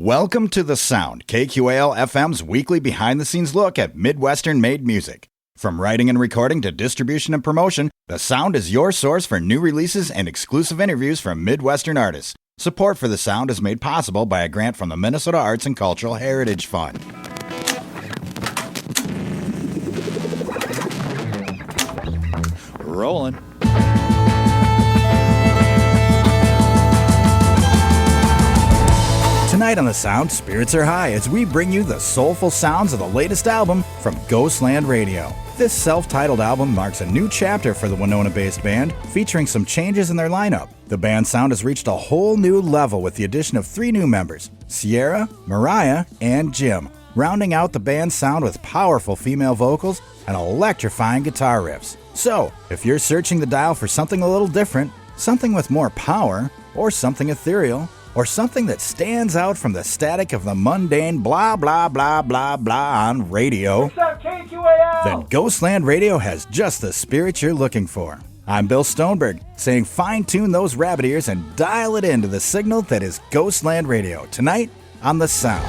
Welcome to The Sound, KQAL FM's weekly behind-the-scenes look at Midwestern-made music. From writing and recording to distribution and promotion, The Sound is your source for new releases and exclusive interviews from Midwestern artists. Support for The Sound is made possible by a grant from the Minnesota Arts and Cultural Heritage Fund. Rolling. Tonight on The Sound, spirits are high as we bring you the soulful sounds of the latest album from Ghostland Radio. This self-titled album marks a new chapter for the Winona-based band, featuring some changes in their lineup. The band's sound has reached a whole new level with the addition of 3 new members, Sierra, Mariah, and Jim, rounding out the band's sound with powerful female vocals and electrifying guitar riffs. So, if you're searching the dial for something a little different, something with more power, or something ethereal, or something that stands out from the static of the mundane blah blah blah blah blah on radio, What's up, KQAL? then Ghostland Radio has just the spirit you're looking for. I'm Bill Stoneberg, saying fine-tune those rabbit ears and dial it into the signal that is Ghostland Radio, tonight on The Sound.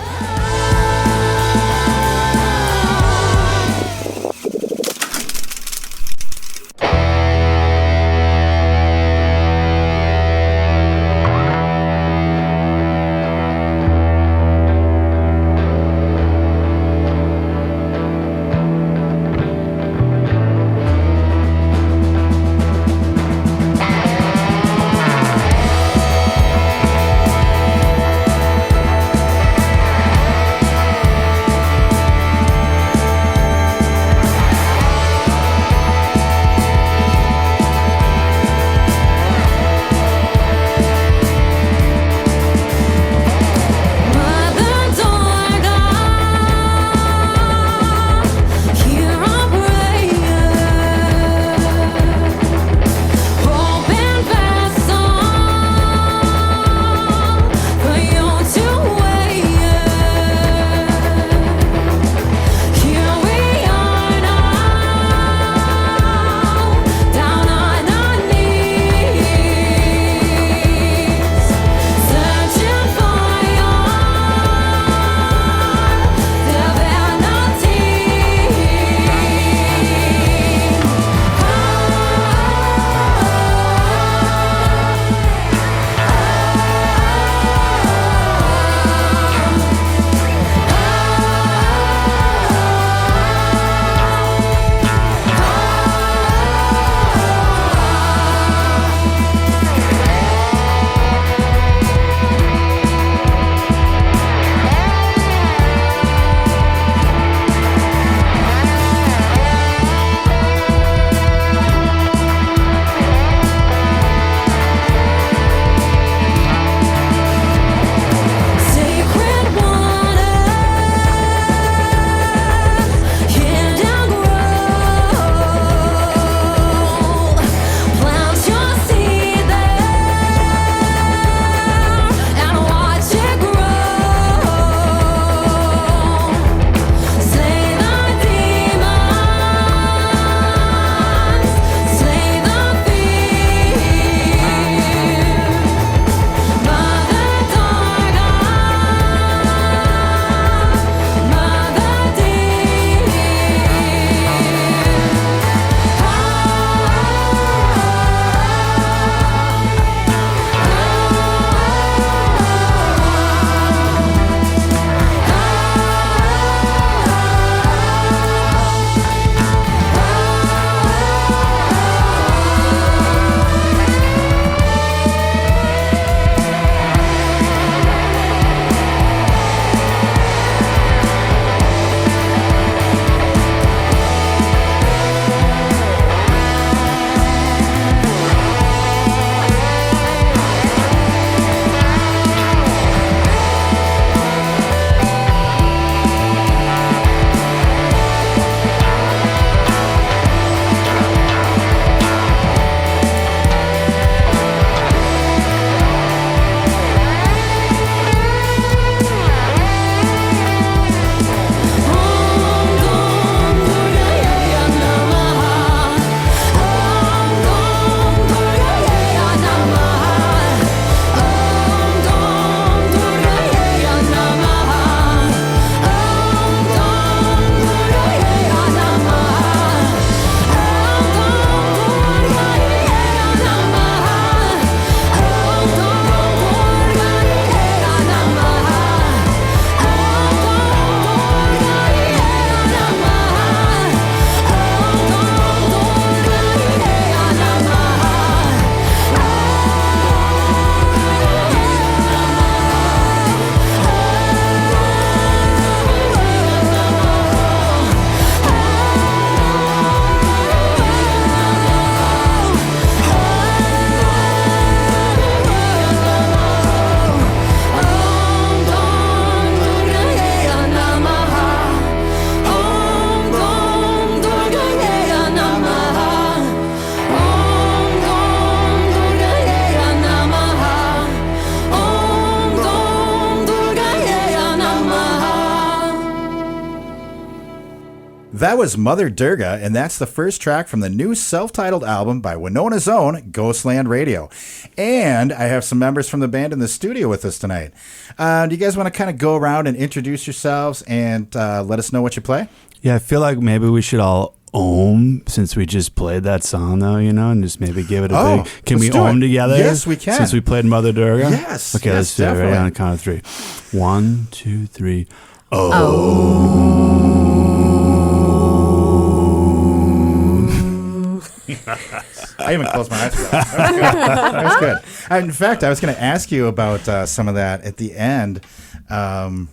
That was Mother Durga, and that's the first track from the new self-titled album by Winona's own Ghostland Radio. And I have some members from the band in the studio with us tonight. Do you guys want to kind of go around and introduce yourselves and let us know what you play? Yeah, I feel like maybe we should all Om, since we just played that song, though, and just maybe give it a big... Can we Om together? Yes, we can. Since we played Mother Durga? Yes. Okay, let's do it right on the count of 3. 1, 2, 3. Om. I even closed my eyes for that. That was good. In fact, I was going to ask you about some of that at the end. Well,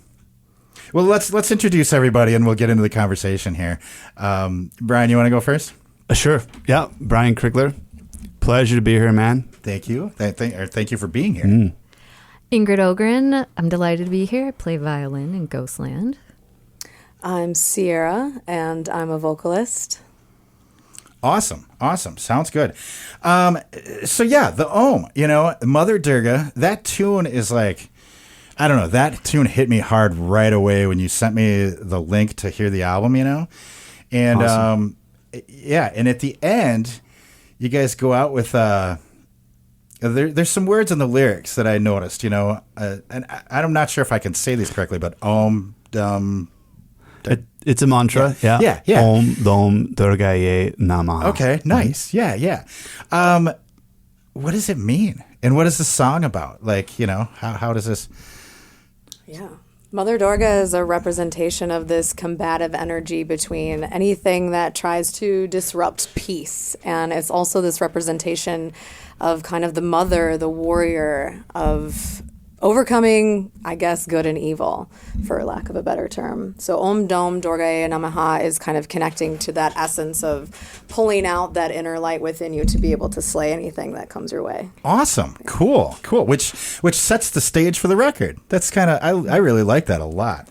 let's introduce everybody, and we'll get into the conversation here. Brian, you want to go first? Sure. Yeah, Brian Krigler. Pleasure to be here, man. Thank you. Thank you for being here. Ingrid Ogren. I'm delighted to be here. I play violin in Ghostland. I'm Sierra, and I'm a vocalist. Awesome. Sounds good. So yeah, the Om, Mother Durga, that tune is like, I don't know, that tune hit me hard right away when you sent me the link to hear the album, And awesome. And at the end, you guys go out with there's some words in the lyrics that I noticed, and I'm not sure if I can say these correctly, but Om it's a mantra. Yeah. Om Dom Durgaye Namaha. Okay, nice. Yeah. What does it mean? And what is the song about? Like, how does this... Yeah. Mother Durga is a representation of this combative energy between anything that tries to disrupt peace. And it's also this representation of kind of the mother, the warrior, of overcoming, I guess, good and evil, for lack of a better term. So Om Dom Durgaye Namaha is kind of connecting to that essence of pulling out that inner light within you to be able to slay anything that comes your way. Awesome. Cool. Which sets the stage for the record. That's kind of, I really like that a lot.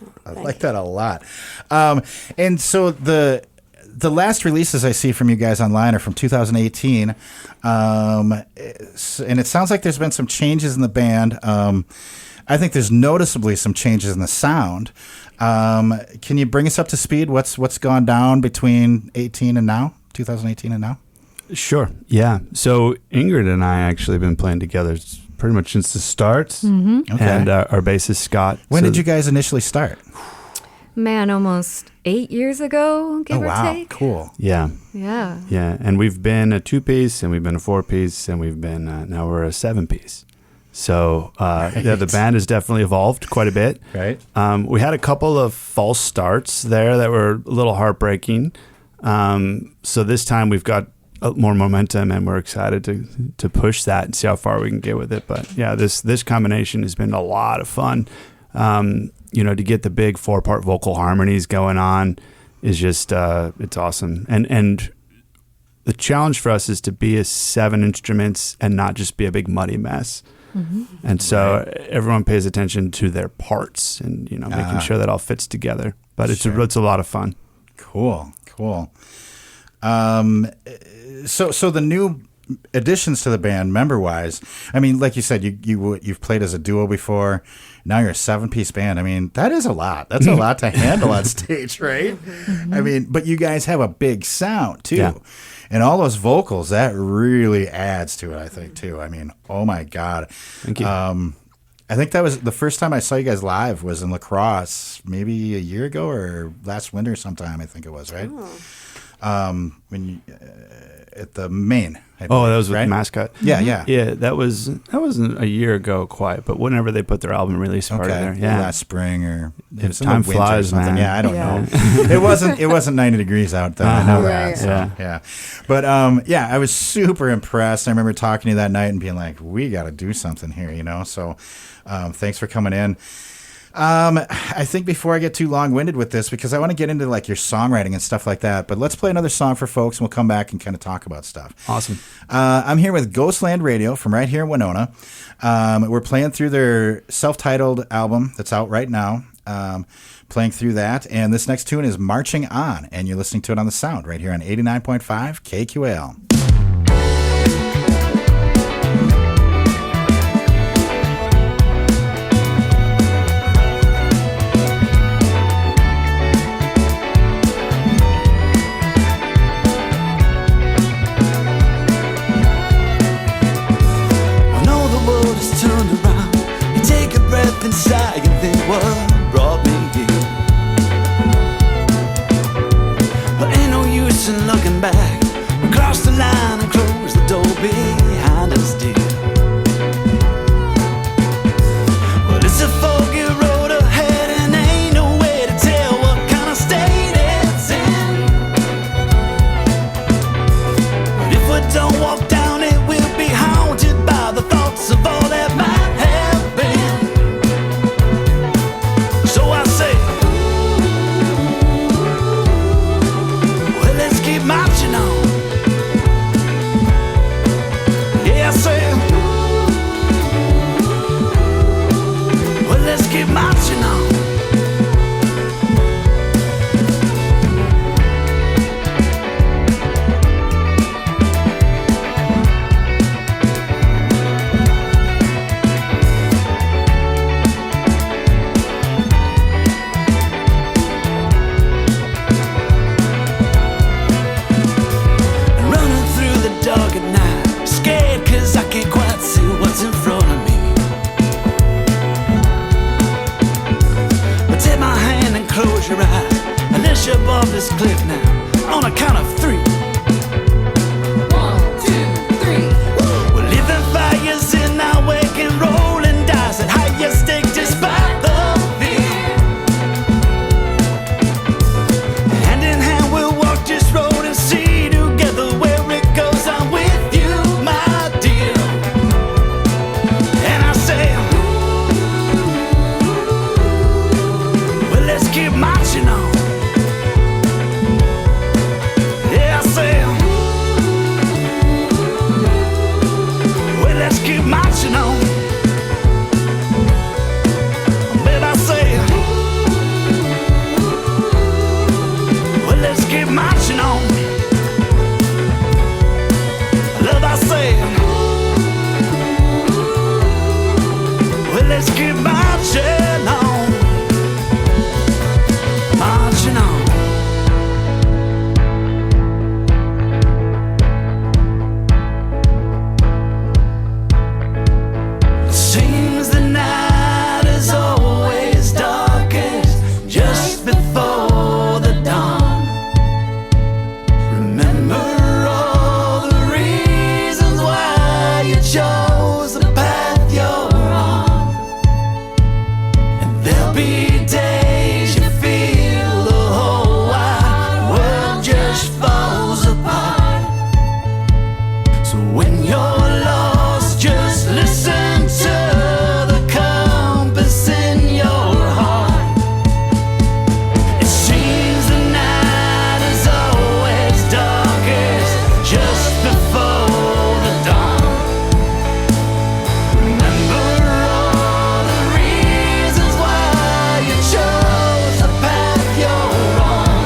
And so the last releases I see from you guys online are from 2018, and it sounds like there's been some changes in the band. I think there's noticeably some changes in the sound. Can you bring us up to speed? What's gone down between 2018 and now? Sure, yeah. So Ingrid and I actually have been playing together pretty much since the start, Mm-hmm. Okay. And our bassist Scott. When did you guys initially start? Man, almost 8 years ago, give or take. Cool. Yeah. Yeah. And we've been a 2-piece, and we've been a 4-piece, and we've been now we're a 7-piece. So the band has definitely evolved quite a bit. Right. We had a couple of false starts there that were a little heartbreaking. So this time we've got more momentum, and we're excited to push that and see how far we can get with it. But yeah, this combination has been a lot of fun. To get the big 4-part vocal harmonies going on is just it's awesome. And the challenge for us is to be a 7 instruments and not just be a big muddy mess. Mm-hmm. And so everyone pays attention to their parts and making sure that all fits together. But it's a lot of fun. Cool. So the new additions to the band, member-wise, I mean, like you said, you've played as a duo before. Now you're a 7-piece band. I mean, that is a lot. That's a lot to handle on stage, right? Mm-hmm. I mean, but you guys have a big sound too. Yeah. And all those vocals, that really adds to it, I think, too. I mean, oh my God. Thank you. I think that was the first time I saw you guys live was in La Crosse, maybe a year ago or last winter sometime, I think it was, right? Oh. When you, at the Maine. That was with Mascot. Yeah. Yeah, that wasn't a year ago quite, but whenever they put their album release party there. Yeah. Last spring or if time flies, man. Yeah, I don't know. It wasn't 90 degrees out then. I know that. So, yeah. But I was super impressed. I remember talking to you that night and being like, we got to do something here, So thanks for coming in. I think before I get too long-winded with this, because I want to get into like your songwriting and stuff like that, but let's play another song for folks and we'll come back and kind of talk about stuff. Awesome. I'm here with Ghostland Radio from right here in Winona. We're playing through their self-titled album that's out right now, playing through that, and this next tune is Marching On, and you're listening to it on The Sound right here on 89.5 KQAL. exactly what brought me here. But ain't no use in looking back. We crossed the line and closed the door behind us, dear. Well, it's a foggy road ahead and ain't no way to tell what kind of state it's in. But if we don't walk down it, we'll be haunted by the thoughts of all that might have been. So I say, well, let's keep marching on. Yeah, I say, well, let's keep marching on. Running through the dark at night, scared 'cause I can't quite see what's in front of me. But take my hand and close your eyes and let's jump off this cliff now on a count of 3. 1, 2, 3. We're living fires in our wake and rolling dice at higher stake despite the fear. Hand in hand we'll walk this road and see together where it goes. I'm with you, my dear. And I say, well, let's keep marching on. Yeah, I say, well, let's keep marching on. Babe, I say, well, let's keep marching on. Love, I say, well, let's keep marching on. Marching on. Seems the night is always darkest just before the dawn. Remember all the reasons why you chose the path you're on. And there'll be days you feel the whole wide world just falls apart. So when you're lost, just listen to the compass in your heart. It seems the night is always darkest just before the dawn. Remember all the reasons why you chose the path you're on.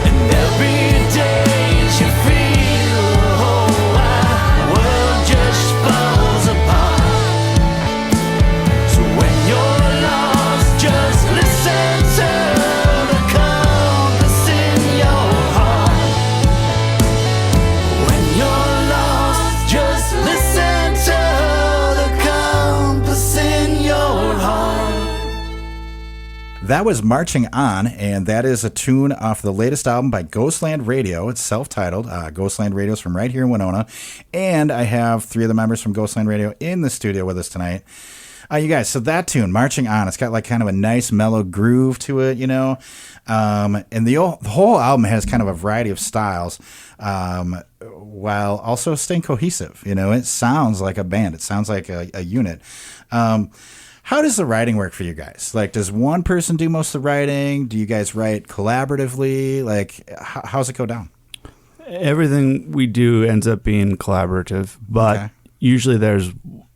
And there'll be days you feel the whole wide world just falls apart. So when you're lost, just listen to the compass in your heart. When you're lost, just listen to the compass in your heart. That was Marching On, and that is a tune off the latest album by Ghostland Radio. It's self-titled. Ghostland Radio is from right here in Winona. And I have 3 of the members from Ghostland Radio in the studio with us tonight. You guys, so that tune, Marching On, it's got like kind of a nice mellow groove to it, you know. And the whole album has kind of a variety of styles, while also staying cohesive. You know, it sounds like a band. It sounds like a unit. How does the writing work for you guys? Like, does one person do most of the writing? Do you guys write collaboratively? Like, how's it go down? Everything we do ends up being collaborative, but usually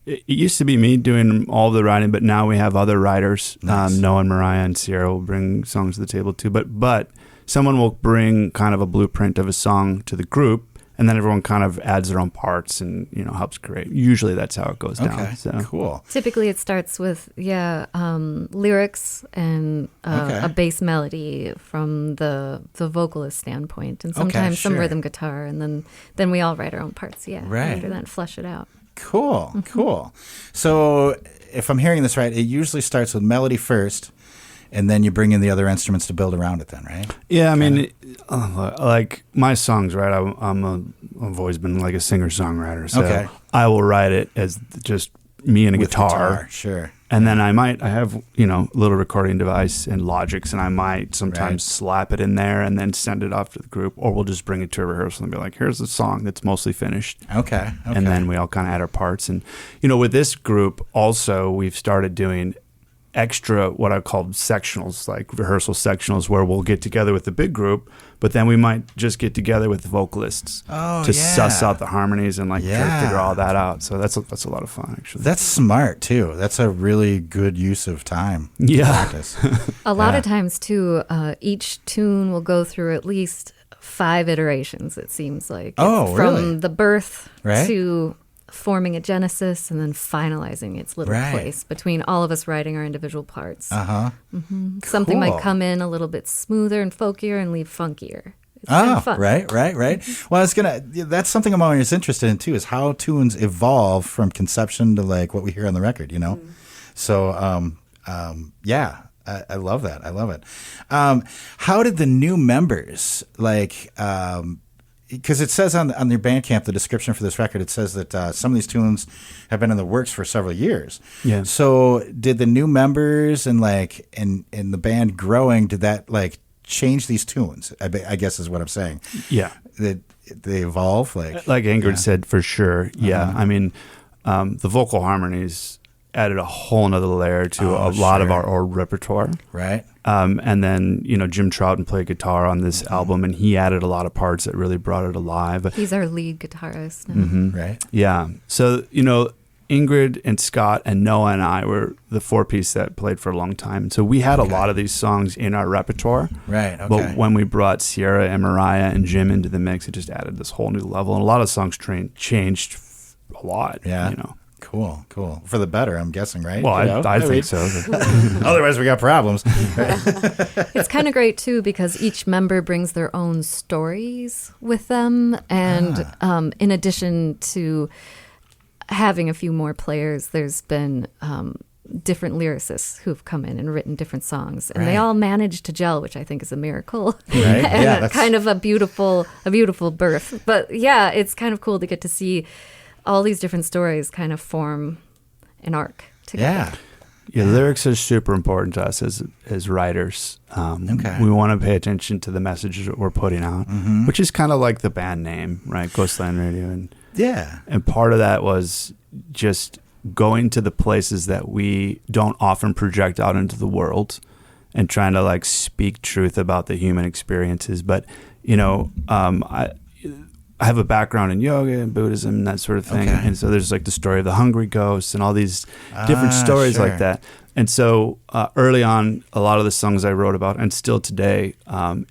it used to be me doing all the writing, but now we have other writers. Nice. Noah and Mariah and Sierra will bring songs to the table too, but someone will bring kind of a blueprint of a song to the group, and then everyone kind of adds their own parts and, you know, helps create. Usually that's how it goes down. So. Cool. Typically it starts with, lyrics and a bass melody from the vocalist standpoint, and sometimes some rhythm guitar, and then we all write our own parts, Right. after that, and flesh it out. Cool. So if I'm hearing this right, it usually starts with melody first, and then you bring in the other instruments to build around it then, right? Yeah, I mean, like my songs, right? I've always been like a singer-songwriter, so I will write it as just me and a guitar. Sure. And then I have, a little recording device and Logics, and I might sometimes slap it in there and then send it off to the group, or we'll just bring it to a rehearsal and be like, here's the song that's mostly finished. Okay. And then we all kind of add our parts. And, with this group also, we've started doing extra, what I call sectionals, like rehearsal sectionals, where we'll get together with the big group, but then we might just get together with the vocalists to suss out the harmonies and figure all that out. So that's a lot of fun, actually. That's smart too. That's a really good use of time. Yeah. A lot of times too, each tune will go through at least 5 iterations, it seems like. Oh, from the birth right? to forming a genesis and then finalizing its little place between all of us writing our individual parts. Mm-hmm. Something might come in a little bit smoother and folkier and leave funkier. It's kind of fun. Right. Well, that's something I'm always interested in too, is how tunes evolve from conception to like what we hear on the record, So, I love that. I love it. How did the new members because it says on your Bandcamp, the description for this record, it says that some of these tunes have been in the works for several years. Yeah. So did the new members and the band growing, did that change these tunes? I guess is what I'm saying. Yeah. They evolve? Like Ingrid said, for sure. Yeah. I mean, the vocal harmonies added a whole nother layer to a lot of our old repertoire. Right. And then, Jim Troughton played guitar on this album, and he added a lot of parts that really brought it alive. He's our lead guitarist now. Mm-hmm. Right. Yeah. So, Ingrid and Scott and Noah and I were the 4-piece that played for a long time. So we had a lot of these songs in our repertoire. Right. Okay. But when we brought Sierra and Mariah and Jim into the mix, it just added this whole new level. And a lot of songs changed a lot. Yeah. Cool. For the better, I'm guessing, right? Well, I think so. Otherwise, we got problems. It's kind of great, too, because each member brings their own stories with them. And in addition to having a few more players, there's been different lyricists who've come in and written different songs. And they all managed to gel, which I think is a miracle. Right. And kind of a beautiful birth. But, yeah, it's kind of cool to get to see all these different stories kind of form an arc together. Yeah, lyrics are super important to us as writers. We want to pay attention to the message that we're putting out, which is kind of like the band name, right? Ghostland Radio. And part of that was just going to the places that we don't often project out into the world and trying to speak truth about the human experiences. But, I have a background in yoga and Buddhism and that sort of thing. And so there's the story of the hungry ghost and all these different stories like that. And so early on, a lot of the songs I wrote about and still today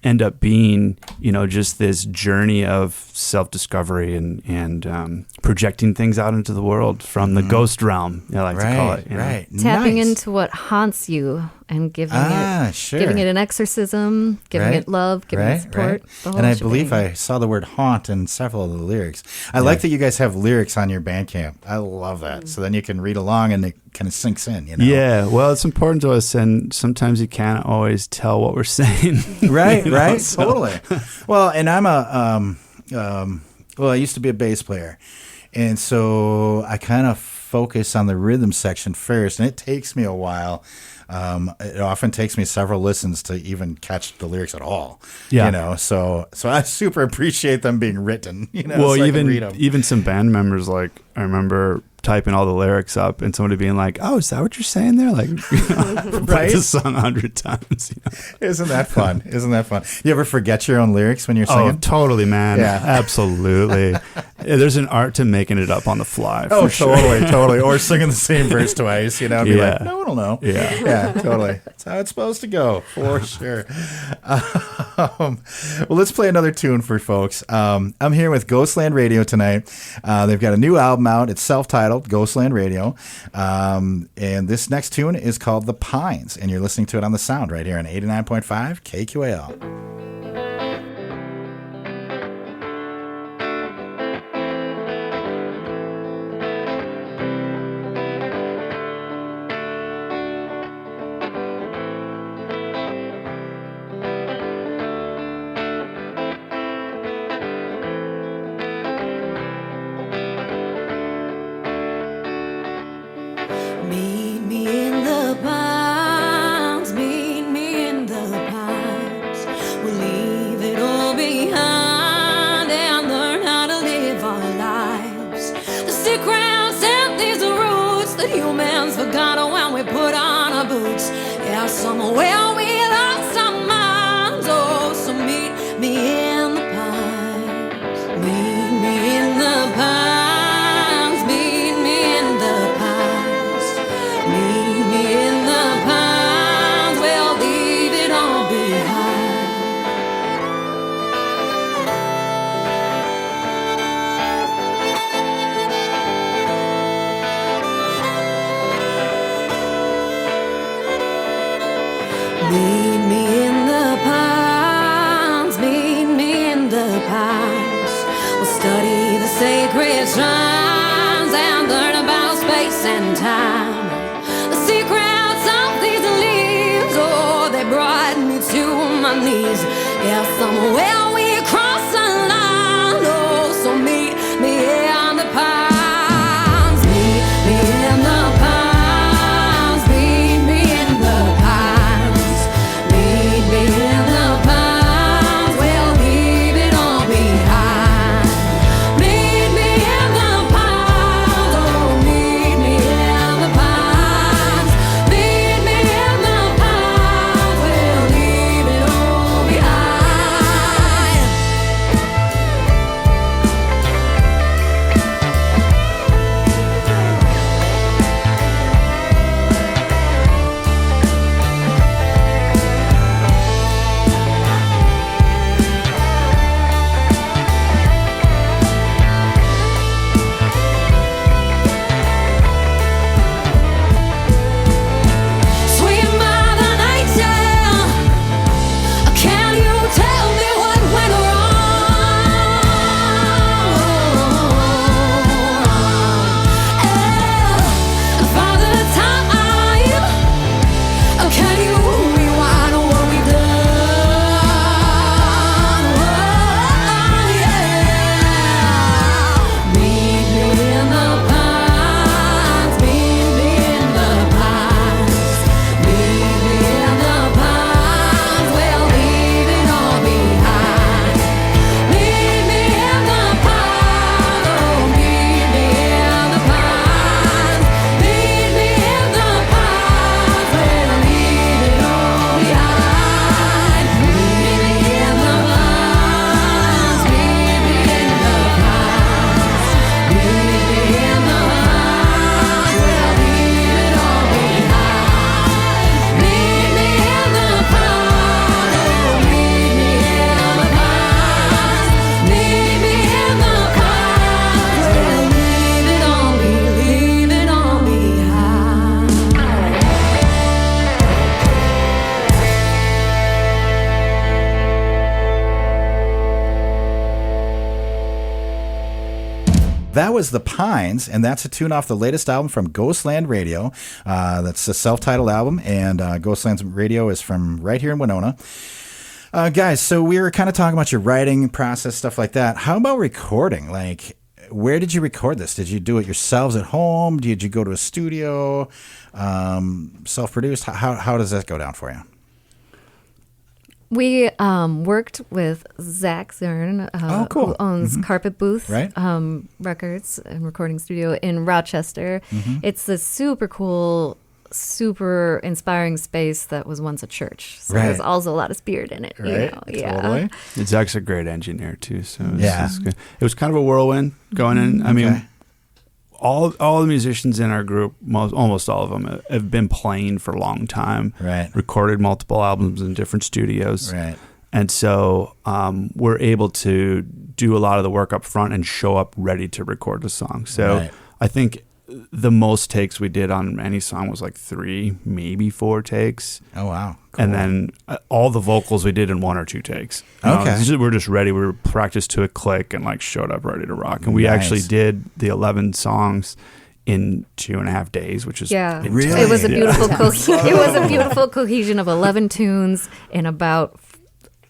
end up being, just this journey of self-discovery and projecting things out into the world from the ghost realm, I like to call it. Right. Tapping into what haunts you and giving it an exorcism, giving it love, giving it support. The whole and I shebang. believe I saw the word haunt in several of the lyrics. I like that you guys have lyrics on your Bandcamp. I love that. So then you can read along and it kind of sinks in, Yeah, well, it's important to us, and sometimes you can't always tell what we're saying. Right. Totally. Well, and I'm I used to be a bass player, and so I kind of focus on the rhythm section first, and it takes me a while. It often takes me several listens to even catch the lyrics at all. So I super appreciate them being written. Well, so even some band members, I remember typing all the lyrics up and somebody being like, "Oh, is that what you're saying there?" Right? The song 100 times. Isn't that fun? You ever forget your own lyrics when you're singing? Oh, totally, man. Yeah, absolutely. There's an art to making it up on the fly. Oh, totally. Totally. Or singing the same verse twice. Be like, no one will know. Yeah, totally. That's how it's supposed to go, for sure. Well, let's play another tune for folks. I'm here with Ghostland Radio tonight. They've got a new album out. It's self-titled, Ghostland Radio. And this next tune is called The Pines, and you're listening to it on The Sound right here on 89.5 KQAL. Yeah, somewhere we lost our minds. Oh, so meet me in the pines. Meet me in the pines. Meet me in the pines. Meet me in the pines. We'll leave it all behind. Meet me in the pines, meet me in the pines. We'll study the sacred shrines and learn about space and time. The secrets of these leaves, oh, they brought me to my knees. Yeah, somewhere we cross the line, oh, so meet me in the pines. Meet me in the pines, meet me in the pines. Meet me in the pines, we'll leave it all behind. Meet me in the pines, oh, meet me in the pines. Meet me in the pines, we'll leave it all behind. Sweet Mother Nature, can you tell me what went wrong? Father Time, can you rewind what we've done? Yeah. Meet me in the pines, meet me in the pines. Meet me in the pines, we'll leave it all behind. Meet me in the pines, oh, meet me in the pines. Meet me in the pines, we'll leave it all behind. Meet me in the pines, meet me in the pines. Meet me in the pines, we'll leave it all behind. Meet me in the pines, oh, meet me in the pines. Meet me in the pines, we'll leave it all behind. That was The Pines, and that's a tune off the latest album from Ghostland Radio. That's a self-titled album, and Ghostland Radio is from right here in Winona. Guys, so we were kind of talking about your writing process, stuff like that. How about recording? Like, where did you record this? Did you do it yourselves at home? Did you go to a studio? Self-produced? How does that go down for you? We worked with Zach Zern, cool. who owns Carpet Booth Right. Records and Recording Studio in Rochester. It's a super cool, super inspiring space that was once a church. So Right. there's also a lot of spirit in it. You Right? know? Yeah. Totally. Zach's a great engineer too, so Yeah. it's good. It was kind of a whirlwind going in. I mean, all the musicians in our group, almost all of them, have been playing for a long time. Right. Recorded multiple albums in different studios. Right. And so we're able to do a lot of the work up front and show up ready to record the song. So Right. I think the most takes we did on any song was like 3, maybe 4 takes. Oh, wow. Cool. And then all the vocals we did in 1 or 2 takes. You know, Okay. we're just ready. We were practiced to a click and like showed up ready to rock. And we Nice. actually did the 11 songs in 2.5 days, which is Yeah. intense. Really? It was a Yeah. beautiful it was a beautiful cohesion of 11 tunes in about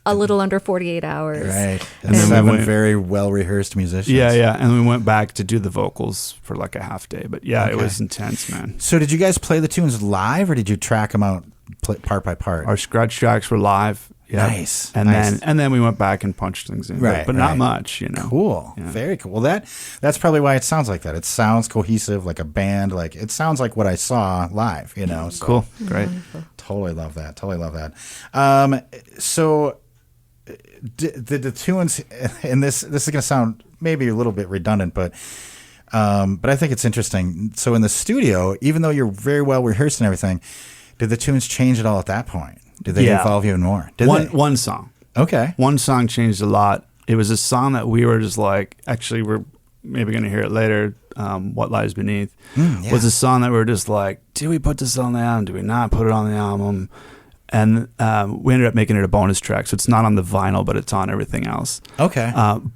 a little under 48 hours. Right. And And then we 7 went- very well-rehearsed musicians. Yeah. And we went back to do the vocals for like a half day. But yeah, it Okay. was intense, man. So did you guys play the tunes live, or did you track them out part by part? Our scratch tracks were live. Yeah. Nice. And Nice. then we went back and punched things in. Right, But not right. much, you know. Cool. Yeah. Very cool. Well, that's probably why it sounds like that. It sounds cohesive, like a band. Like it sounds like what I saw live. You know. So, Cool. Great. Totally love that. So the tunes, and this is going to sound maybe a little bit redundant, but I think it's interesting. So in the studio, even though you're very well rehearsed and everything, did the tunes change at all at that point? Did they evolve even more? One song. Okay. One song changed a lot. It was a song that we were just like, actually, we're maybe going to hear it later. What Lies Beneath was a song that we were just like, do we put this on the album? Do we not put it on the album? And we ended up making it a bonus track. So it's not on the vinyl, but it's on everything else. Okay.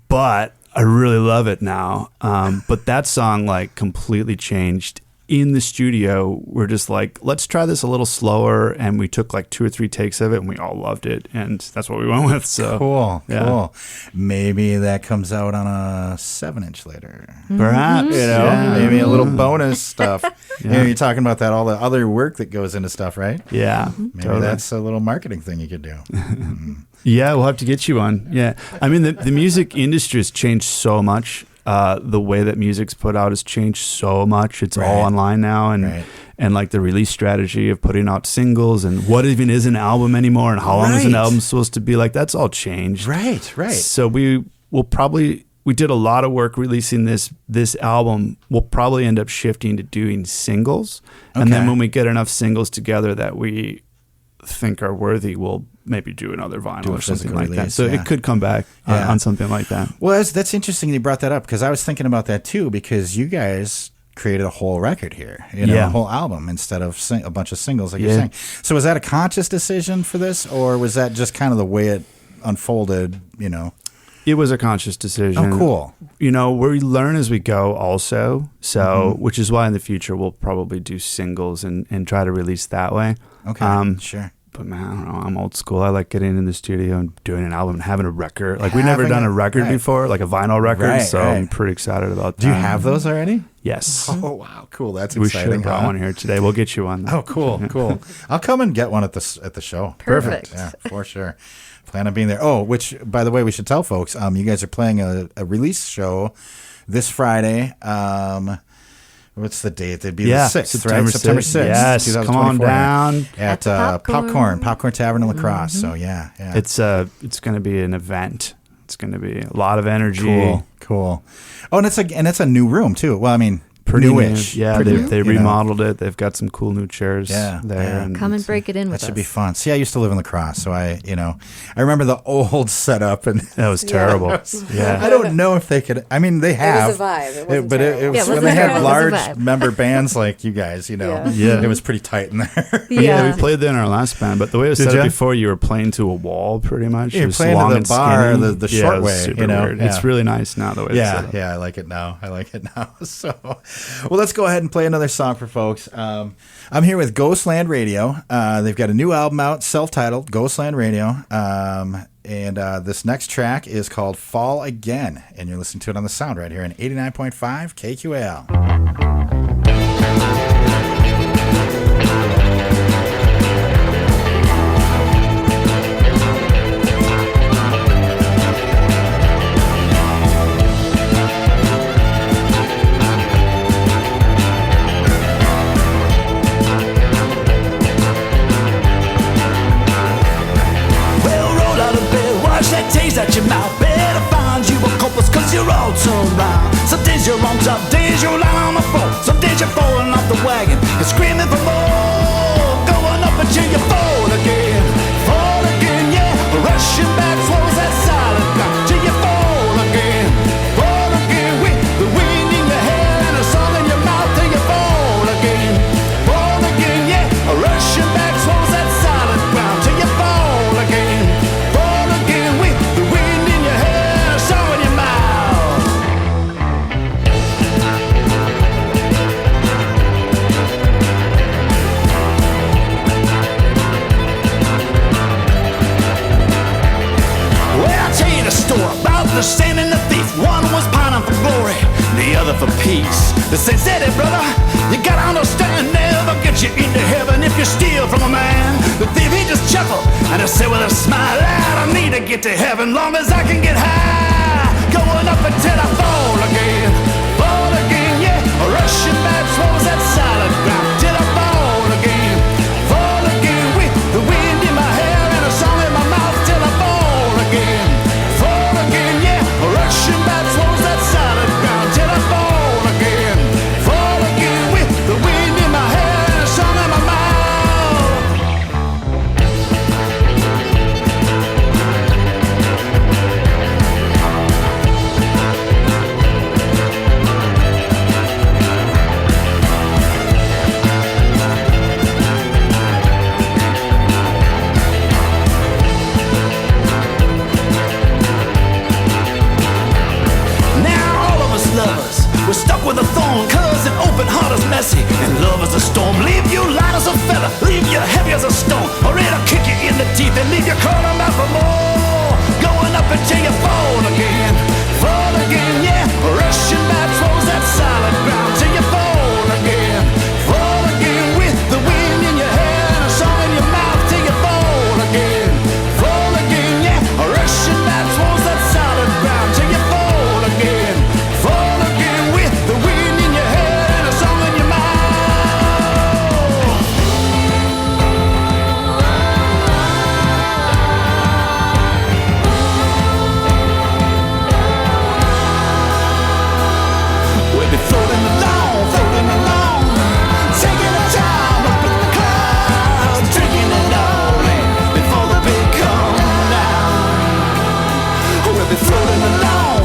But I really love it now. But that song like completely changed. In the studio, we're just like, let's try this a little slower. And we took like 2 or 3 takes of it and we all loved it. And that's what we went with. So Cool. Maybe that comes out on a 7-inch later. Perhaps. Maybe a little bonus stuff. You're talking about that, all the other work that goes into stuff, right? Yeah. Maybe that's a little marketing thing you could do. Yeah, we'll have to get you one. Yeah. I mean, the music industry has changed so much. The way that music's put out has changed so much. It's all online now, and like the release strategy of putting out singles and what even is an album anymore and how long is an album supposed to be, like that's all changed. Right. So we did a lot of work releasing this album. We'll probably end up shifting to doing singles, and then when we get enough singles together that we think are worthy, we'll maybe do another vinyl or something like that. So it could come back on something like that. Well, that's interesting you brought that up, because I was thinking about that too, because you guys created a whole record here, a whole album instead of a bunch of singles like you're saying. So was that a conscious decision for this, or was that just kind of the way it unfolded, It was a conscious decision. Oh, cool. We learn as we go also. So, which is why in the future we'll probably do singles and try to release that way. Okay, sure. But man, I don't know. I'm old school. I like getting in the studio and doing an album and having a record. Like we've never done a record before, like a vinyl record. So I'm pretty excited about that. Do you have those already? Yes. Oh wow, cool. That's we exciting. We should have brought one here today. We'll get you one. Oh, cool. I'll come and get one at the show. Perfect. Yeah, for sure. Plan on being there. Oh, which by the way, we should tell folks. You guys are playing a release show this Friday. What's the date? It'd be the 6th, right? September 6th. Yes, come on down at Popcorn Tavern in La Crosse. So yeah. It's going to be an event. It's going to be a lot of energy. Cool. Oh, and it's a new room too. Well, I mean, pretty newish. New. Yeah, they remodeled it. They've got some cool new chairs there. And come and break it in with us. That should be fun. See, I used to live in La Crosse, so I remember the old setup, and that was terrible. I don't know if they could. I mean, they have. It was a vibe. It was when they had large member bands like you guys. It was pretty tight in there. Yeah, we played there in our last band, but the way it was set up before, you were playing to a wall pretty much. You're playing to the bar, the short way. Super weird. It's really nice now the way it's set up. Yeah, I like it now. So, well, let's go ahead and play another song for folks. I'm here with Ghostland Radio. They've got a new album out, self-titled, Ghostland Radio. And this next track is called Fall Again. And you're listening to it on the sound right here on 89.5 KQAL. That taste at your mouth. Better find you a compass, cause you're all turned round. Some days you're on top, days you're lying on the floor. Some days you're falling off the wagon and screaming for more. Going up until you fall again, yeah. Rushing back towards that solid ground till you fall again with the wind in your hair and a song in your mouth till you fall again, yeah. Rushing back towards that solid ground till you fall again. About the saint and the thief. One was pining for glory, the other for peace. The saint said it, brother, you gotta understand, never get you into heaven if you steal from a man. The thief, he just chuckled and he said with a smile, I don't need to get to heaven long as I can get high. Going up until I fall again, yeah. Rushing back towards that solid ground till I fall again with teeth and leave you calling out for more. Going up until you fall again, yeah. Rushing back towards that solid ground till you fall again with the wind in your hair and a song in your mouth till you fall again, yeah. Rushing back towards that solid ground till you fall again with the wind in your hair and a song in your mouth. We'll be floating along, taking our time up in the clouds, drinking it all in before the big come down. We'll be floating along,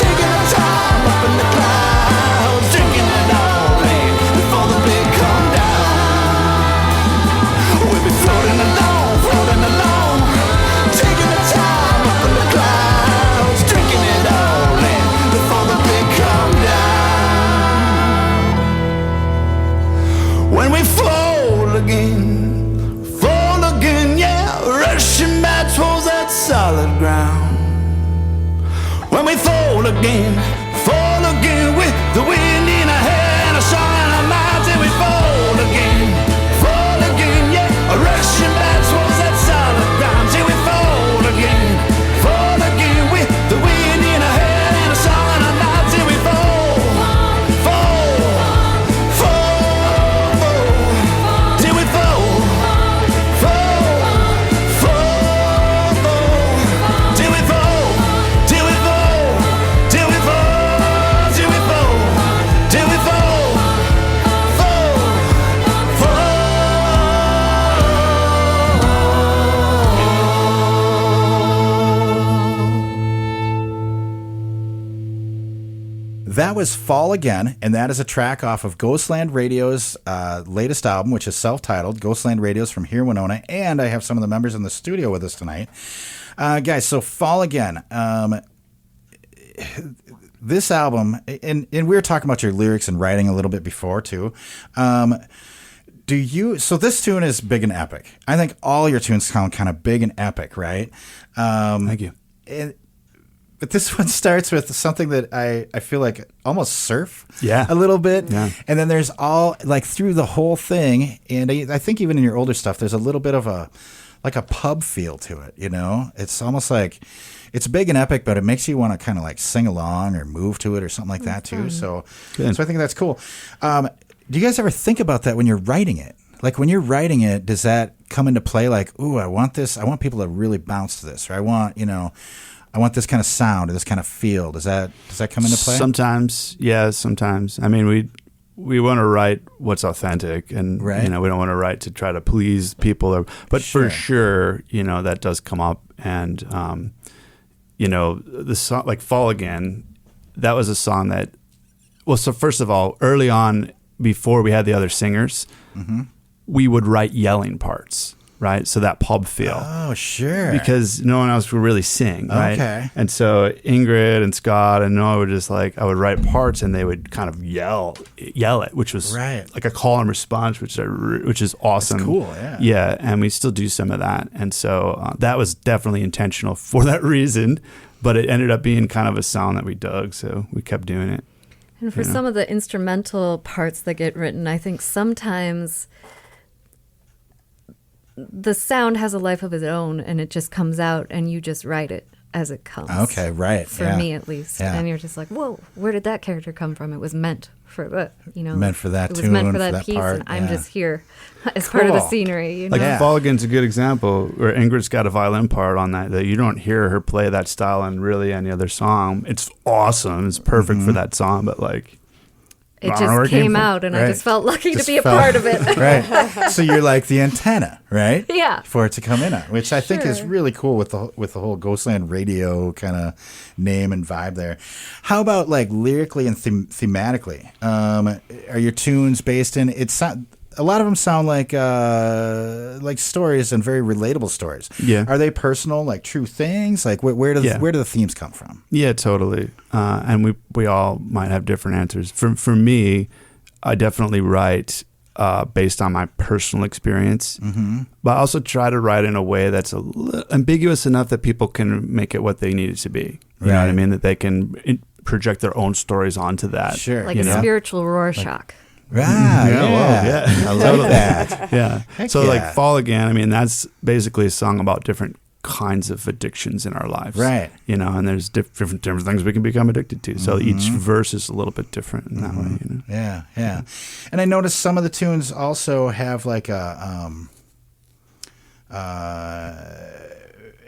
taking our time up in the clouds, drinking it all in before the big come down. We'll be floating along, taking our time up in the clouds, drinking it all in before the big come down. When we fall again, yeah, rushing back towards that solid ground. When we fall again with the wind in our hair and a song in our mouths, and we fall again, yeah, rushing back towards that solid ground till we fall again with the wind in our hair and a song in our mouths, till we fall, till we fall, till we fall, till we fall, till we fall, till we fall, till we fall, That was Fall Again, and that is a track off of Ghostland Radio's latest album, which is self-titled. Ghostland Radio's from here, Winona, and I have some of the members in the studio with us tonight. Guys, so Fall Again. This album, and we were talking about your lyrics and writing a little bit before, too. So this tune is big and epic. I think all your tunes sound kind of big and epic, right? Thank you. But this one starts with something that I feel like almost surf Yeah. a little bit. Yeah. And then there's all, like, through the whole thing, and I think even in your older stuff, there's a little bit of a pub feel to it, you know? It's almost like, it's big and epic, but it makes you want to kind of like sing along or move to it or something like that too. So I think that's cool. Do you guys ever think about that when you're writing it? Like when you're writing it, does that come into play? Like, ooh, I want people to really bounce to this, or I want this kind of sound or this kind of feel. Does that come into play? Sometimes, yeah, sometimes. I mean, we want to write what's authentic, and Right. we don't want to write to try to please people. But Sure. for sure, that does come up. And the song like Fall Again, that was a song that. Well, so first of all, early on, before we had the other singers, we would write yelling parts. Right, so that pub feel. Oh, sure. Because no one else would really sing, right? Okay. And so Ingrid and Scott and Noah would just I would write parts and they would kind of yell it, which was Right. like a call and response, which is awesome. That's cool, yeah. Yeah, and we still do some of that. And so that was definitely intentional for that reason, but it ended up being kind of a sound that we dug, so we kept doing it. And for some of the instrumental parts that get written, I think sometimes the sound has a life of its own, and it just comes out, and you just write it as it comes. Okay, right. For me, at least. Yeah. And you're just like, whoa, where did that character come from? It was meant for that, Meant for that it was tune, meant for for that that piece, part, and I'm yeah. just here as part of the Cool. scenery. Like Yeah. Fall Again's a good example where Ingrid's got a violin part on that you don't hear her play that style in really any other song. It's awesome. It's perfect for that song, but It I don't know where just it came came from. out, and I Right. just felt lucky Just to be a felt- part of it. Right. So you're like the antenna, right? Yeah. For it to come in on, which I think is Sure. really cool with the whole Ghostland Radio kind of name and vibe there. How about like lyrically and thematically? Are your tunes based in? A lot of them sound like stories and very relatable stories. Yeah. Are they personal, like true things? Like where do the themes come from? Yeah, totally. And we all might have different answers. For me, I definitely write based on my personal experience, but I also try to write in a way that's ambiguous enough that people can make it what they need it to be. You know what I mean? That they can project their own stories onto that. Sure. Like a spiritual Rorschach. Yeah. I love that. Yeah. Heck So yeah. like Fall Again, I mean, that's basically a song about different kinds of addictions in our lives. Right. You know, and there's different things we can become addicted to. So each verse is a little bit different in that way, you know? Yeah. And I noticed some of the tunes also have like a,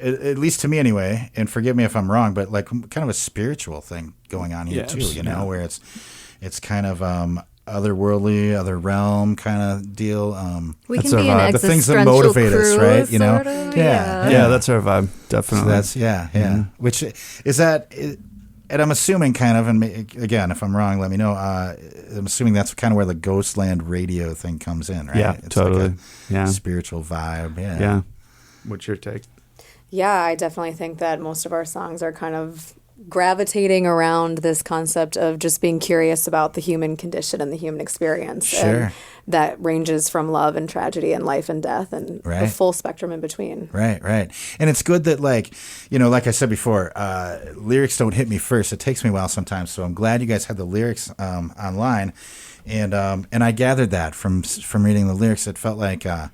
at least to me anyway, and forgive me if I'm wrong, but like kind of a spiritual thing going on here too, you know, where it's kind of otherworldly, other realm kind of deal. We That's can be our an vibe. The things that existential motivate us, cruise, right? You know? sort of, Yeah, That's our vibe, definitely. So that's Which is that, and I'm assuming kind of, and again, if I'm wrong, let me know. I'm assuming that's kind of where the Ghostland Radio thing comes in, right? Yeah, It's totally. Like a spiritual vibe. Yeah. What's your take? Yeah, I definitely think that most of our songs are kind of gravitating around this concept of just being curious about the human condition and the human experience. Sure. And that ranges from love and tragedy and life and death and the full spectrum in between. Right. And it's good that, like, you know, like I said before, lyrics don't hit me first. It takes me a while sometimes. So I'm glad you guys had the lyrics online. And I gathered that from reading the lyrics. It felt like, well,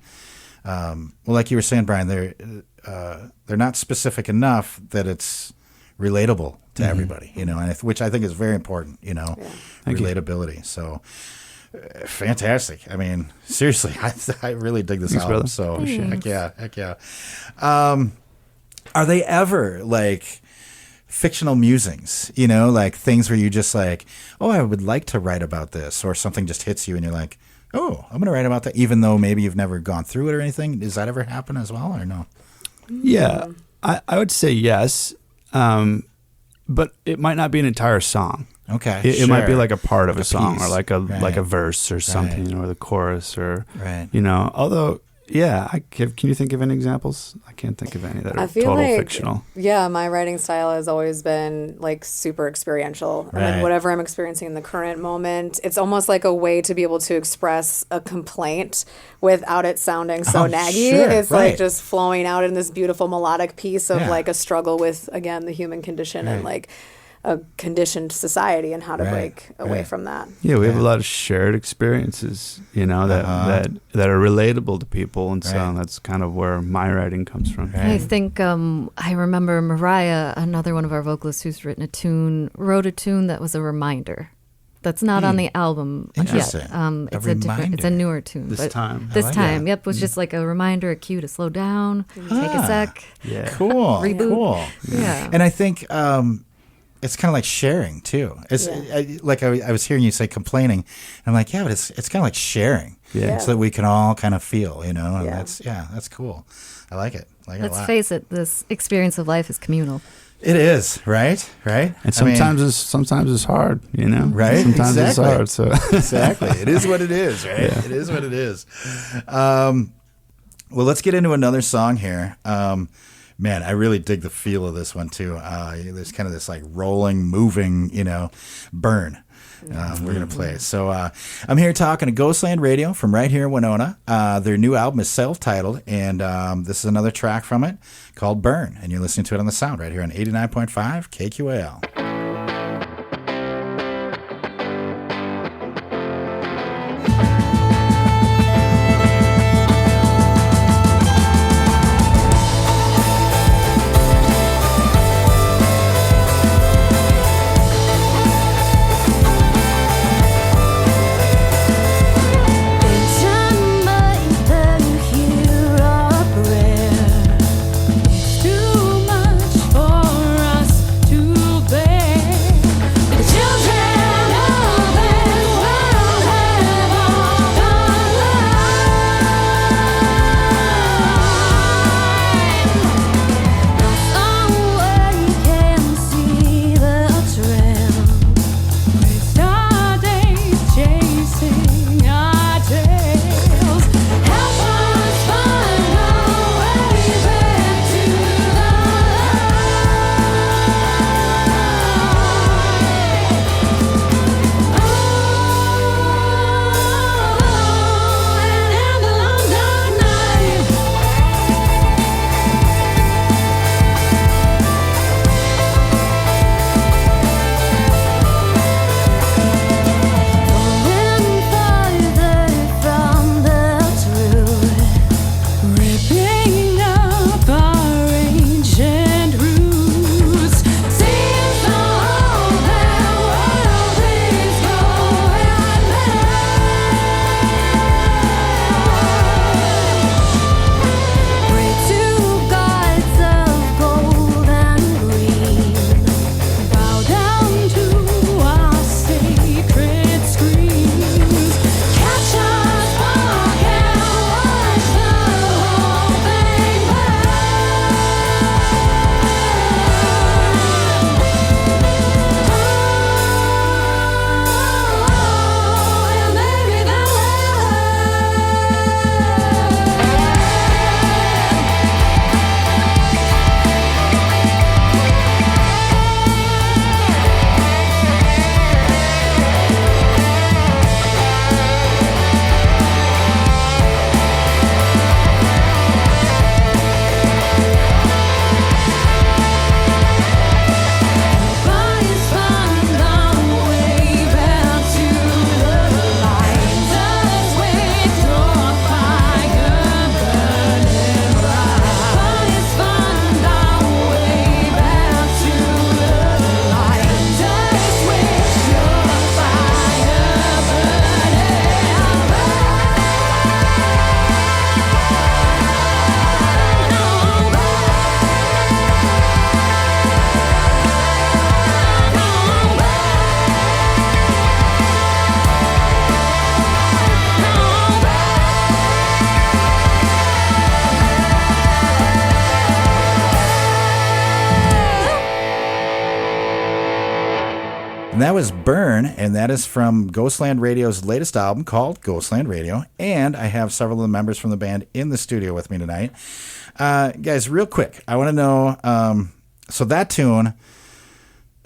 like you were saying, Brian, they're not specific enough that it's relatable to everybody, you know, and which I think is very important, you know, relatability. You. So fantastic. I mean, seriously, I really dig this album. Brother. So heck yeah. Are they ever like fictional musings, you know, like things where you just like, oh, I would like to write about this, or something just hits you and you're like, oh, I'm going to write about that, even though maybe you've never gone through it or anything? Does that ever happen as well, or no? Yeah, I would say yes, but it might not be an entire song. Okay, it might be like a part of a song, piece. or like a verse or something, or the chorus, or you know. Although, can you think of any examples? I can't think of any that are total fictional. Yeah, my writing style has always been like super experiential. Right. And whatever I'm experiencing in the current moment, it's almost like a way to be able to express a complaint without it sounding so naggy. Sure, it's like just flowing out in this beautiful melodic piece of like a struggle with, again, the human condition and like a conditioned society and how to break away from that. Yeah, we have a lot of shared experiences, you know, that are relatable to people, and so that's kind of where my writing comes from. I think I remember Mariah, another one of our vocalists who's written a tune, wrote a tune that was a reminder. That's not on the album yet. It's a newer tune. This time, was just like a reminder, a cue to slow down, take a sec. Yeah, cool, reboot. Cool. Yeah, and I think it's kind of like sharing too. It's like I was hearing you say complaining. And I'm like, but it's kind of like sharing. Yeah. So that we can all kind of feel, you know. And that's cool. I like it. Let's face it, this experience of life is communal. It is, right? And sometimes it's hard, you know. Right? Sometimes it's hard. So exactly, it is what it is, right? Yeah. It is what it is. Well, let's get into another song here. Man, I really dig the feel of this one too. There's kind of this like rolling, moving, you know, burn. We're going to play it. So I'm here talking to Ghostland Radio from right here in Winona. Their new album is self-titled, and this is another track from it called Burn. And you're listening to it on The Sound right here on 89.5 KQAL. Too much for us to bear. And that was Burn, and that is from Ghostland Radio's latest album called Ghostland Radio. And I have several of the members from the band in the studio with me tonight. Guys, real quick, I want to know, so that tune,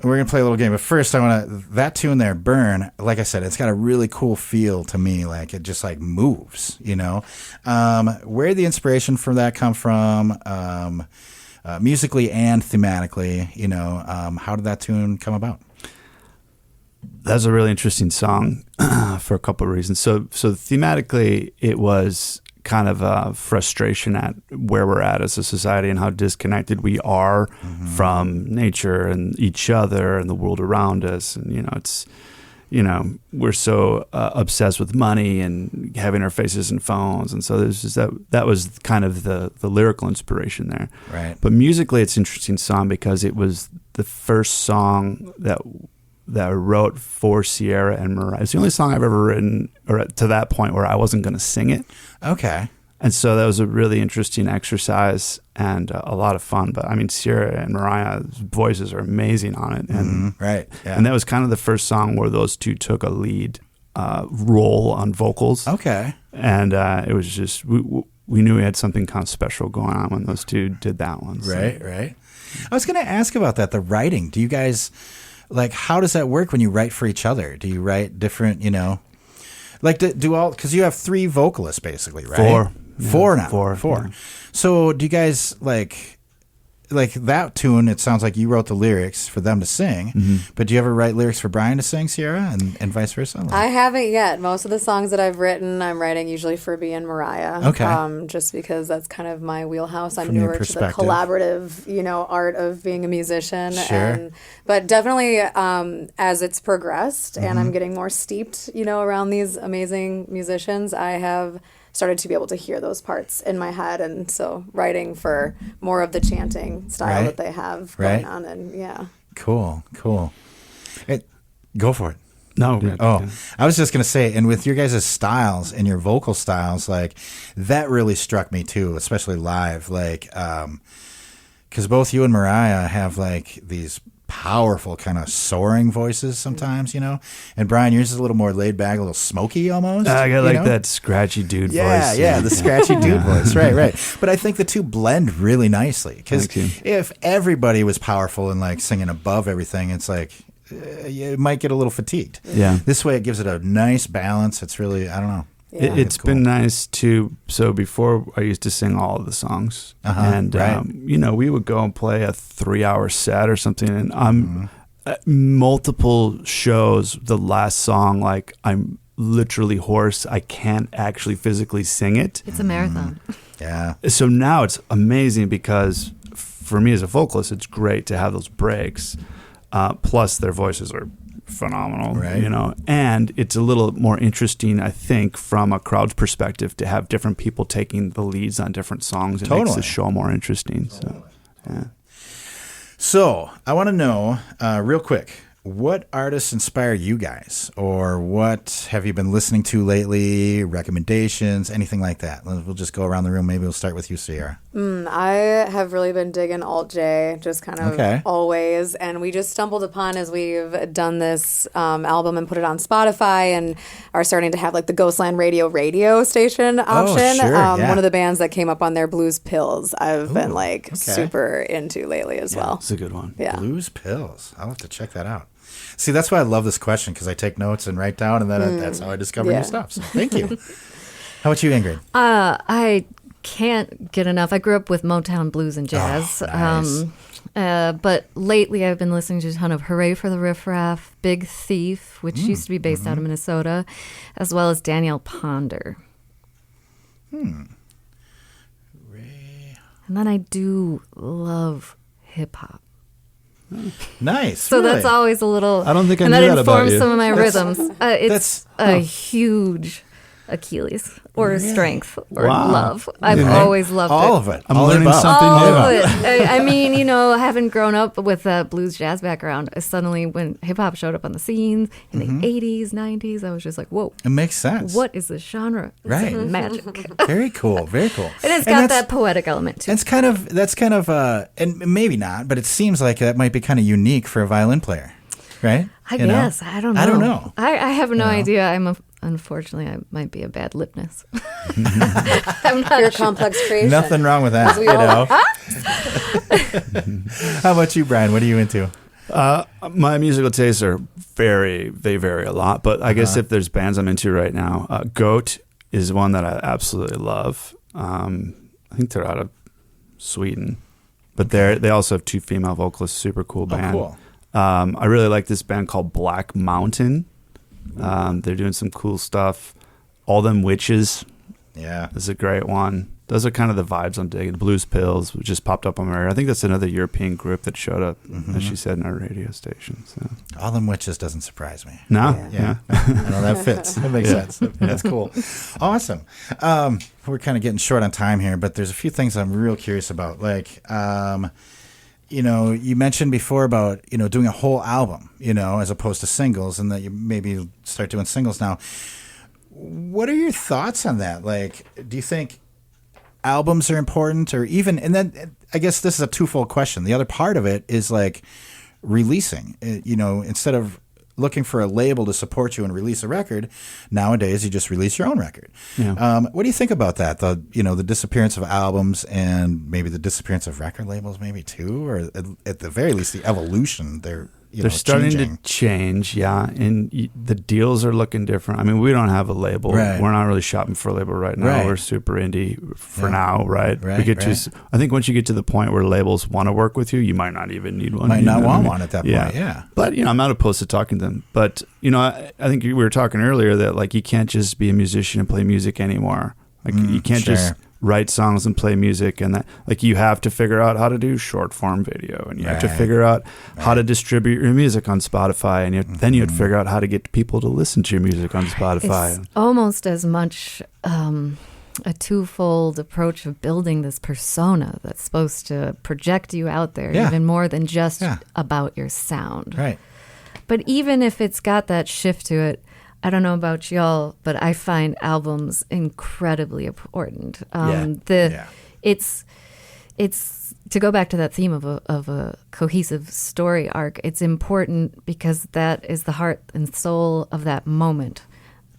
we're going to play a little game, but first that tune there, Burn, like I said, it's got a really cool feel to me, like it just like moves, you know. Where did the inspiration for that come from, musically and thematically, you know, how did that tune come about? That's a really interesting song for a couple of reasons. So thematically, it was kind of a frustration at where we're at as a society and how disconnected we are from nature and each other and the world around us. And, we're so obsessed with money and having our faces in phones. And so there's just that was kind of the lyrical inspiration there. Right. But musically, it's an interesting song because it was the first song that I wrote for Sierra and Mariah. It's the only song I've ever written, or to that point, where I wasn't going to sing it. Okay. And so that was a really interesting exercise and a lot of fun. But I mean, Sierra and Mariah's voices are amazing on it. And, right. Yeah. And that was kind of the first song where those two took a lead role on vocals. Okay. And it was just, we knew we had something kind of special going on when those two did that one. So. Right. I was going to ask about that, the writing. Do you guys... Like, how does that work when you write for each other? Do you write different, like do all, because you have 3 vocalists basically, right? 4. Yeah, 4 now. 4. Yeah. So do you guys like that tune, it sounds like you wrote the lyrics for them to sing, but do you ever write lyrics for Brian to sing, Sierra, and vice versa? Like, I haven't yet. Most of the songs that I've written, I'm writing usually for B and Mariah. Okay. Just because that's kind of my wheelhouse. I'm From your newer to the perspective. collaborative, art of being a musician. Sure. But definitely as it's progressed and I'm getting more steeped, around these amazing musicians, I have started to be able to hear those parts in my head, and so writing for more of the chanting style that they have going on, and Cool. Go for it. No. I was just going to say, and with your guys' styles and your vocal styles, like that really struck me too, especially live, like, because both you and Mariah have like these powerful kind of soaring voices sometimes, and Brian, yours is a little more laid back, a little smoky almost. I got that scratchy dude voice. Yeah, the scratchy dude voice. Right. But I think the two blend really nicely, because if everybody was powerful and like singing above everything, it's like you might get a little fatigued. Yeah. This way it gives it a nice balance. It's really, I don't know. Yeah. It's cool. been nice too. So before I used to sing all of the songs, and we would go and play a 3-hour set or something, and I'm at multiple shows. The last song, like I'm literally hoarse. I can't actually physically sing it. It's a marathon. Yeah. So now it's amazing because for me as a vocalist, it's great to have those breaks. Plus, their voices are phenomenal, right. And it's a little more interesting, I think, from a crowd's perspective to have different people taking the leads on different songs. It makes the show more interesting. So I want to know real quick, what artists inspire you guys, or what have you been listening to lately, recommendations, anything like that? We'll just go around the room. Maybe we'll start with you, Sierra. I have really been digging Alt J, just kind of always. And we just stumbled upon, as we've done this album and put it on Spotify, and are starting to have like the Ghostland radio station option. One of the bands that came up on there, Blues Pills, I've been super into lately as well. It's a good one. Yeah. Blues Pills. I'll have to check that out. See, that's why I love this question, because I take notes and write down, and then that's how I discover new stuff. So thank you. How about you, Ingrid? I can't get enough. I grew up with Motown blues and jazz. Oh, nice. But lately I've been listening to a ton of Hooray for the Riff Raff, Big Thief, which used to be based out of Minnesota, as well as Danielle Ponder. Hooray. And then I do love hip-hop. Nice. So really? that's always a little... I don't think I and knew that that about informs you. some of my rhythms. It's a huh. huge Achilles or strength or Wow. love. I've always loved all it. of it. I'm all learning about. something All new. of it. I mean, having grown up with a blues jazz background, suddenly when hip hop showed up on the scenes in the 80s, 90s, I was just like, whoa. It makes sense. What is this genre? It's Right. magic. Very cool. Very cool. And it's got that poetic element too. That's kind of, and maybe not, but it seems like that might be kind of unique for a violin player. right? I guess. I don't know. I don't know. I have no You know? idea. Unfortunately, I might be a bad lipness. I'm not Your sure. complex creation. Nothing wrong with that, you know. How about you, Brian? What are you into? My musical tastes are they vary a lot, but I guess if there's bands I'm into right now, Goat is one that I absolutely love. I think they're out of Sweden, but they also have 2 female vocalists, super cool band. Oh, cool. I really like this band called Black Mountain. They're doing some cool stuff. All Them Witches Yeah. is a great one. Those are kind of the vibes I'm digging. Blues Pills just popped up on my radar. I think that's another European group that showed up, as she said, in our radio station. So. All Them Witches doesn't surprise me. No? Yeah. I know that fits. That makes sense. That's cool. Awesome. We're kind of getting short on time here, but there's a few things I'm real curious about. Like, you know, you mentioned before about, you know, doing a whole album, you know, as opposed to singles, and that you maybe start doing singles now. What are your thoughts on that? Like, do you think albums are important, or even, and then I guess this is a twofold question. The other part of it is like releasing, you know, instead of looking for a label to support you and release a record, nowadays you just release your own record. Yeah. What do you think about that? The disappearance of albums and maybe the disappearance of record labels, maybe too, or at the very least the evolution. They're starting changing. to change, yeah, and the deals are looking different. I mean, we don't have a label. Right. We're not really shopping for a label right now. Right. We're super indie for now, right? Right, We get right. to. I think once you get to the point where labels want to work with you, you might not even need one. Might you not know want what I mean? one at that point, yeah. But I'm not opposed to talking to them. But I think we were talking earlier that like you can't just be a musician and play music anymore. Like you can't sure. just write songs and play music, and that like you have to figure out how to do short form video, and you have to Right. figure out how to distribute your music on Spotify, and then you have to figure out how to get people to listen to your music on Spotify. It's almost as much a twofold approach of building this persona that's supposed to project you out there, Yeah. even more than just Yeah. about your sound. Right. But even if it's got that shift to it, I don't know about y'all, but I find albums incredibly important. It's to go back to that theme of a cohesive story arc. It's important because that is the heart and soul of that moment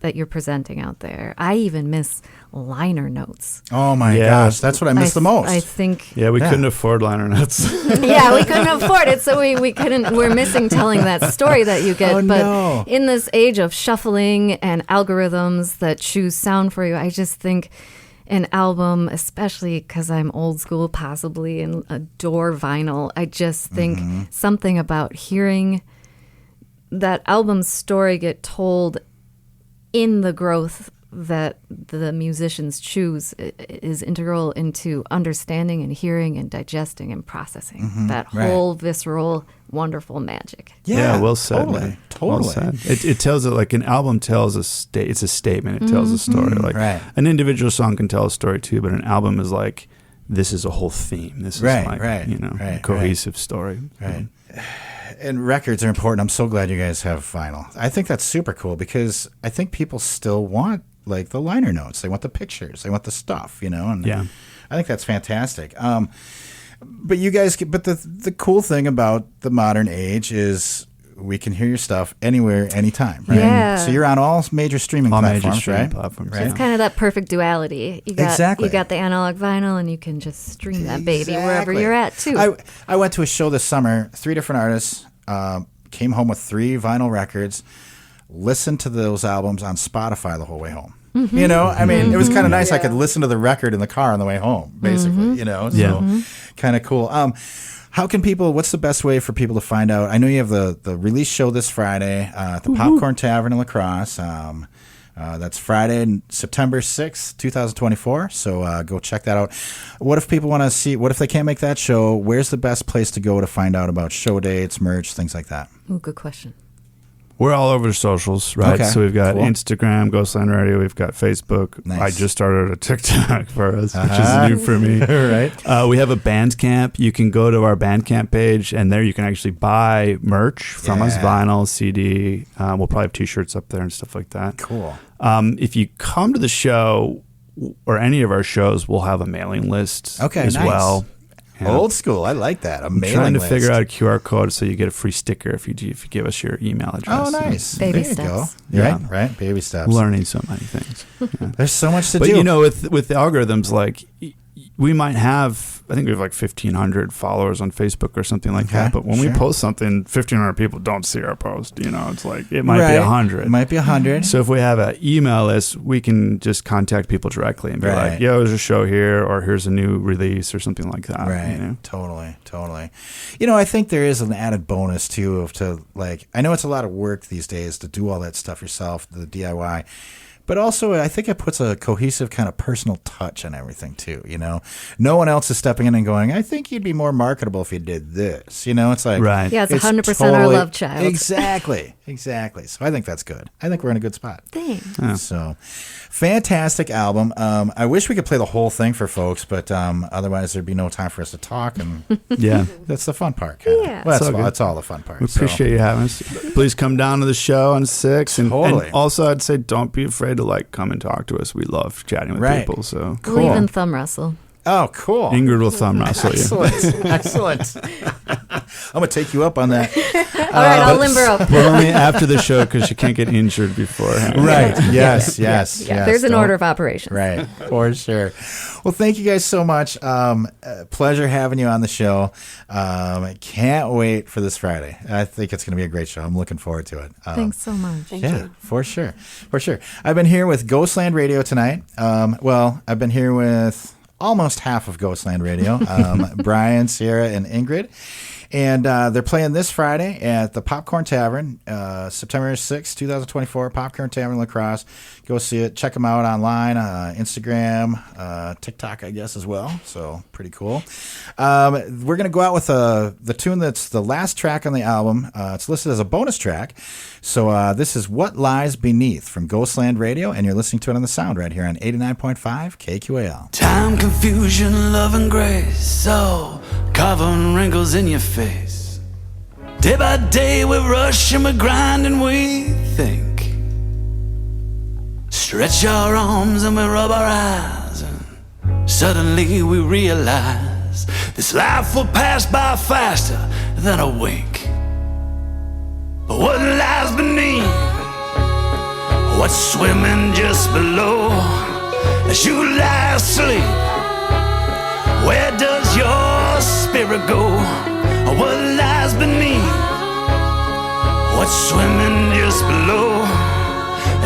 that you're presenting out there. I even miss liner notes. Oh my Yeah. gosh, that's what I miss the most. I think. Yeah, we couldn't afford liner notes. Yeah, we couldn't afford it, so we couldn't. We're missing telling that story that you get. Oh, but no. in this age of shuffling and algorithms that choose sound for you, I just think an album, especially because I'm old school, possibly, and adore vinyl. I just think something about hearing that album's story get told in the growth that the musicians choose is integral into understanding and hearing and digesting and processing that right. whole visceral, wonderful magic. Yeah, well said. Totally. man. Totally. Well said. It tells it like an album tells it's a statement. It tells a story. Like Right. an individual song can tell a story too, but an album is like this is a whole theme. This is Right, like right, a right, cohesive story. Right. And records are important. I'm so glad you guys have vinyl. I think that's super cool because I think people still want like the liner notes. They want the pictures. They want the stuff, and Yeah. I think that's fantastic. But you guys, the cool thing about the modern age is we can hear your stuff anywhere, anytime, right? Yeah. So you're on all major streaming All platforms, major streaming right? platforms, Right. yeah. It's kind of that perfect duality. Exactly. You got the analog vinyl, and you can just stream that baby wherever Exactly. you're at too. I went to a show this summer. 3 different artists came home with 3 vinyl records. Listened to those albums on Spotify the whole way home. I mean, it was kind of nice. I could listen to the record in the car on the way home, basically. So kind of cool. How can people? What's the best way for people to find out? I know you have the release show this Friday at the Popcorn Tavern in La Crosse. That's Friday, September 6th, 2024. So go check that out. What if people want to see? What if they can't make that show? Where's the best place to go to find out about show dates, merch, things like that? Ooh, good question. We're all over the socials, right? Okay, So we've got cool. Instagram, Ghostland Radio. We've got Facebook. Nice. I just started a TikTok for us, which is new for me. Right. We have a Bandcamp. You can go to our Bandcamp page, and there you can actually buy merch from us, Yeah. vinyl, CD. We'll probably have T-shirts up there and stuff like that. Cool. If you come to the show or any of our shows, we'll have a mailing list Okay, as nice. well. Yeah. Old school. I like that. A mailing Trying to list. figure out a QR code so you get a free sticker if you give us your email address. Oh, nice. Baby there you go. steps. Yeah. Right. Baby steps. Learning so many things. Yeah. There's so much to But do. you know, with the algorithms, like we might have, I think we have like 1,500 followers on Facebook or something like Okay, that. But when we sure. post something, 1,500 people don't see our post. You know, it's like it might be 100. It might be 100. So if we have an email list, we can just contact people directly and be Right. like, "Yo, there's a show here," or "Here's a new release," or something like that. Right. You know? Totally. You know, I think there is an added bonus too I know it's a lot of work these days to do all that stuff yourself, the DIY. But also, I think it puts a cohesive kind of personal touch on everything too. You know, no one else is stepping in and going, "I think you'd be more marketable if you did this." You know, it's like, Right. Yeah, it's 100% our love child. Exactly. So I think that's good. I think we're in a good spot. Thanks. Yeah. So, fantastic album. I wish we could play the whole thing for folks, but otherwise there'd be no time for us to talk, and Yeah. that's the fun part. Kinda. Yeah. Well, It's all good. that's all the fun part. We appreciate you having us. Please come down to the show on 6. And Totally. also, I'd say don't be afraid to come and talk to us. We love chatting with Right. people. So We'll even thumb wrestle. Oh, cool. Ingrid will thumb wrestle you. Excellent. I'm going to take you up on that. All right, I'll limber up. But only after the show because you can't get injured beforehand. Right. Yes. Yeah, there's an order of operations. Right. For sure. Well, thank you guys so much. Pleasure having you on the show. I can't wait for this Friday. I think it's going to be a great show. I'm looking forward to it. Thanks so much. Thank you. For sure. I've been here with Ghostland Radio tonight. I've been here with almost half of Ghostland Radio, Brian, Sierra, and Ingrid. And they're playing this Friday at the Popcorn Tavern, September 6, 2024, Popcorn Tavern, La Crosse. Go see it. Check them out online, Instagram, TikTok, I guess, as well. So pretty cool. We're going to go out with the tune that's the last track on the album. It's listed as a bonus track. So this is What Lies Beneath from Ghostland Radio, and you're listening to it on the sound right here on 89.5 KQAL. Time, confusion, love, and grace, so covering wrinkles in your face. Day by day we rush and we grind and we think. Stretch our arms and we rub our eyes, and suddenly we realize this life will pass by faster than a wink. But what lies beneath, what's swimming just below, as you lie asleep, where does your spirit go? What lies beneath, what's swimming just below,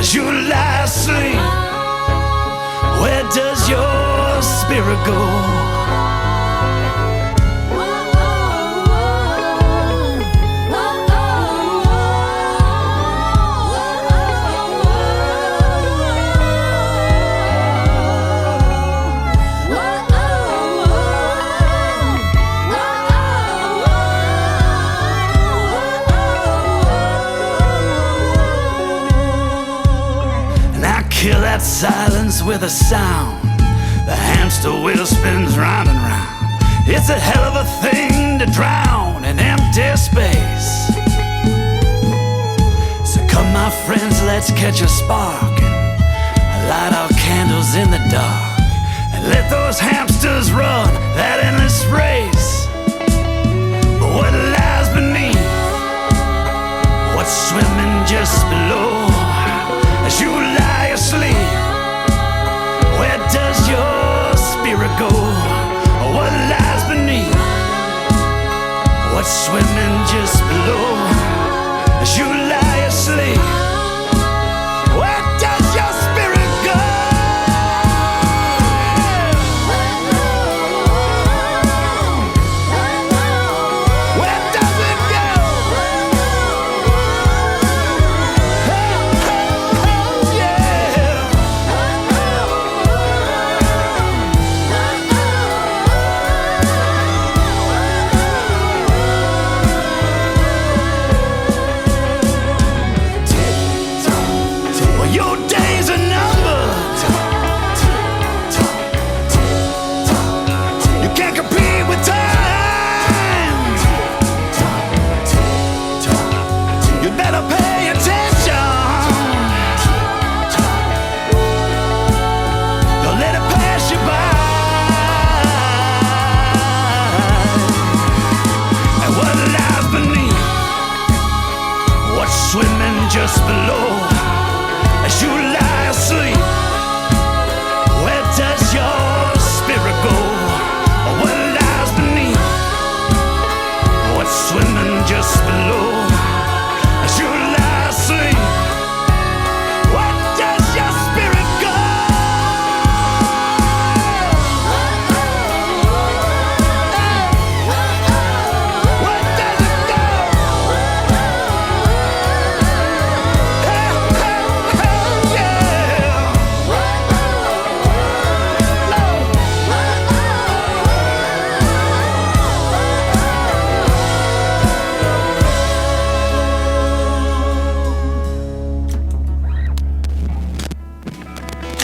as you lie asleep, where does your spirit go? Kill that silence with a sound. The hamster wheel spins round and round. It's a hell of a thing to drown in empty space. So come my friends, let's catch a spark and light our candles in the dark, and let those hamsters run that endless race. But what lies beneath, what's swimming just below, as you lie asleep, where does your spirit go? What lies beneath, what's swimming just below, as you lie asleep, where does your spirit go? Where does it go?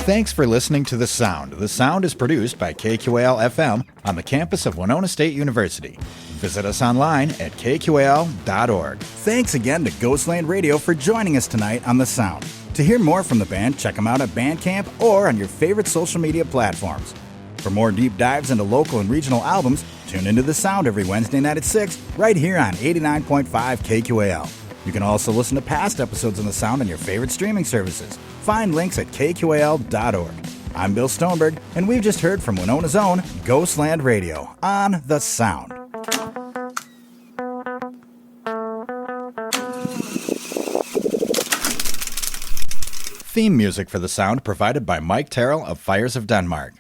Thanks for listening to The Sound. The Sound is produced by KQAL FM on the campus of Winona State University. Visit us online at KQAL.org. Thanks again to Ghostland Radio for joining us tonight on The Sound. To hear more from the band, check them out at Bandcamp or on your favorite social media platforms. For more deep dives into local and regional albums, tune into The Sound every Wednesday night at 6, right here on 89.5 KQAL. You can also listen to past episodes of The Sound on your favorite streaming services. Find links at KQAL.org. I'm Bill Stoneberg, and we've just heard from Winona's own Ghostland Radio on The Sound. Theme music for The Sound provided by Mike Terrell of Fires of Denmark.